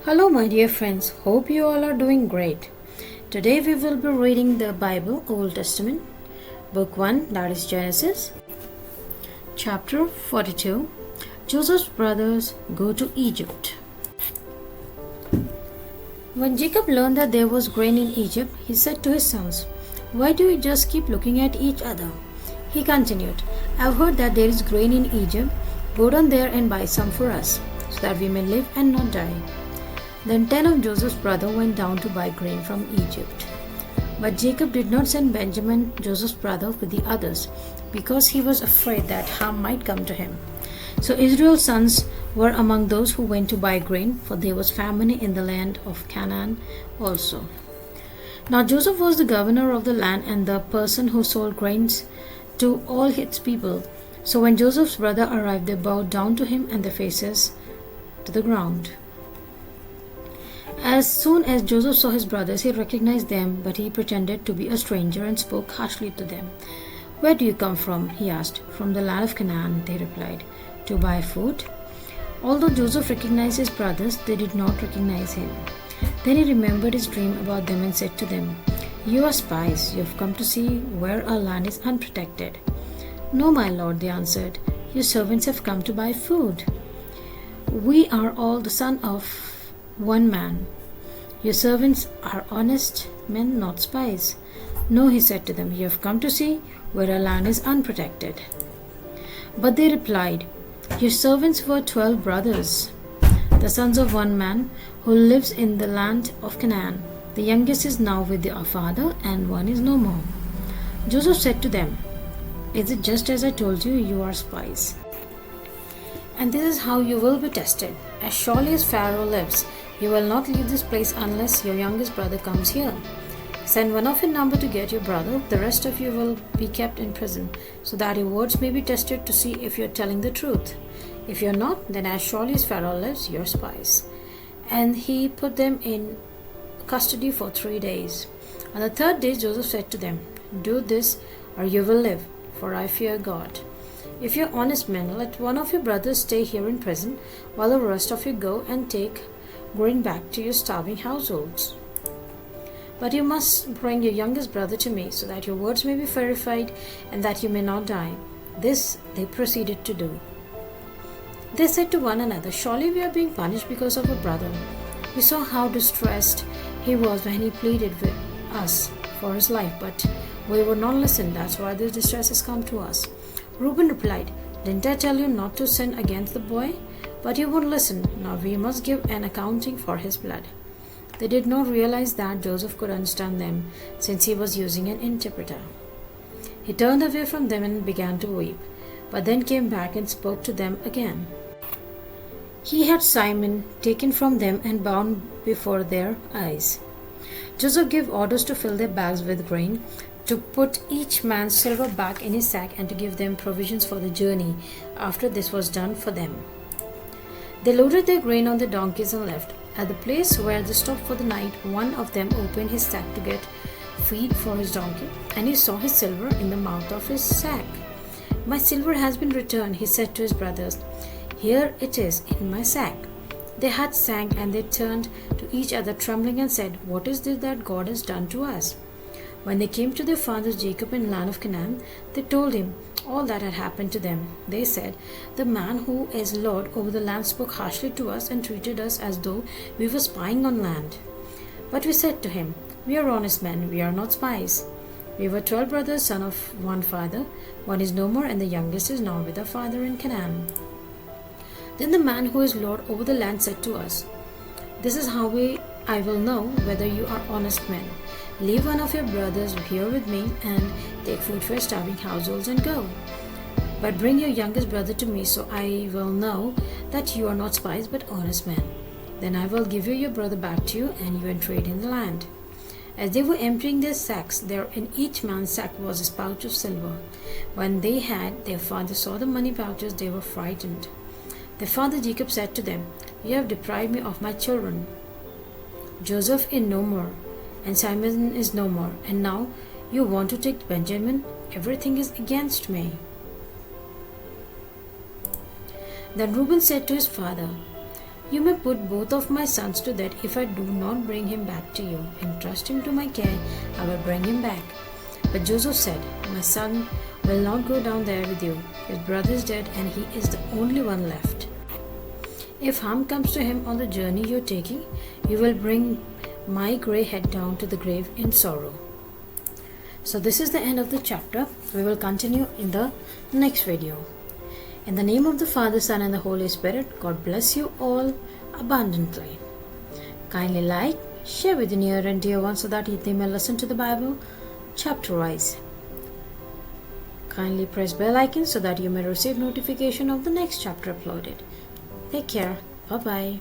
Hello, my dear friends. Hope you all are doing great. Today we will be reading the Bible, Old Testament, Book 1, that is Genesis, Chapter 42. Joseph's brothers go to Egypt. When Jacob learned that there was grain in Egypt, he said to his sons, "Why do you just keep looking at each other?" He continued, "I've heard that there is grain in Egypt. Go down there and buy some for us, so that we may live and not die." Then 10 of Joseph's brothers went down to buy grain from Egypt. But Jacob did not send Benjamin, Joseph's brother, with the others, because he was afraid that harm might come to him. So Israel's sons were among those who went to buy grain, for there was famine in the land of Canaan also. Now Joseph was the governor of the land and the person who sold grains to all its people. So when Joseph's brother arrived, they bowed down to him and their faces to the ground. As soon as Joseph saw his brothers, he recognized them, but he pretended to be a stranger and spoke harshly to them. "Where do you come from?" he asked. "From the land of Canaan," they replied. "To buy food?" Although Joseph recognized his brothers, they did not recognize him. Then he remembered his dream about them and said to them, "You are spies. You have come to see where our land is unprotected." "No, my lord," they answered. "Your servants have come to buy food. We are all the son of one man. Your servants are honest men, not spies." "No," he said to them, "you have come to see where our land is unprotected." But they replied, "Your servants were 12 brothers, the sons of one man, who lives in the land of Canaan. The youngest is now with our father, and one is no more." Joseph said to them, "Is it just as I told you? You are spies. And this is how you will be tested. As surely as Pharaoh lives, you will not leave this place unless your youngest brother comes here. Send one of your number to get your brother. The rest of you will be kept in prison, so that your words may be tested to see if you are telling the truth. If you are not, then as surely as Pharaoh lives, you are spies." And he put them in custody for 3 days. On the third day, Joseph said to them, "Do this, or you will live, for I fear God. If you are honest men, let one of your brothers stay here in prison, while the rest of you go and take grain back to your starving households. But you must bring your youngest brother to me, so that your words may be verified and that you may not die." This they proceeded to do. They said to one another, "Surely we are being punished because of a brother. We saw how distressed he was when he pleaded with us for his life, but we would not listen. That's why this distress has come to us." Reuben replied, "Didn't I tell you not to sin against the boy? But you won't listen. Now we must give an accounting for his blood." They did not realize that Joseph could understand them, since he was using an interpreter. He turned away from them and began to weep, but then came back and spoke to them again. He had Simon taken from them and bound before their eyes. Joseph gave orders to fill their bags with grain, to put each man's silver back in his sack, and to give them provisions for the journey after this was done for them. They loaded their grain on the donkeys and left. At the place where they stopped for the night, one of them opened his sack to get feed for his donkey, and he saw his silver in the mouth of his sack. "My silver has been returned," he said to his brothers. "Here it is in my sack." Their hearts sank, and they turned to each other trembling and said, "What is this that God has done to us?" When they came to their father Jacob in the land of Canaan, they told him all that had happened to them. They said, "The man who is Lord over the land spoke harshly to us and treated us as though we were spying on land. But we said to him, 'We are honest men, we are not spies. We were 12 brothers, son of one father. One is no more, and the youngest is now with our father in Canaan.' Then the man who is Lord over the land said to us, 'This is how I will know whether you are honest men. Leave one of your brothers here with me, and take food for your starving households and go. But bring your youngest brother to me, so I will know that you are not spies but honest men. Then I will give you your brother back to you, and you can trade in the land." As they were emptying their sacks, there in each man's sack was a pouch of silver. When their father saw the money pouches, they were frightened. Their father Jacob said to them, "You have deprived me of my children. Joseph is no more, and Simon is no more, and now you want to take Benjamin? Everything is against me." Then Reuben said to his father, You may put both of my sons to death if I do not bring him back to you. Entrust him to my care, I will bring him back. But Joseph said, My son will not go down there with you. His brother is dead and he is the only one left. If harm comes to him on the journey you are taking, you will bring my grey head down to the grave in sorrow. So this is the end of the chapter. We will continue in the next video. In the name of the Father, Son and the Holy Spirit, God bless you all abundantly. Kindly like, share with your near and dear ones so that they may listen to the Bible chapter-wise. Kindly press bell icon so that you may receive notification of the next chapter uploaded. Take care. Bye-bye.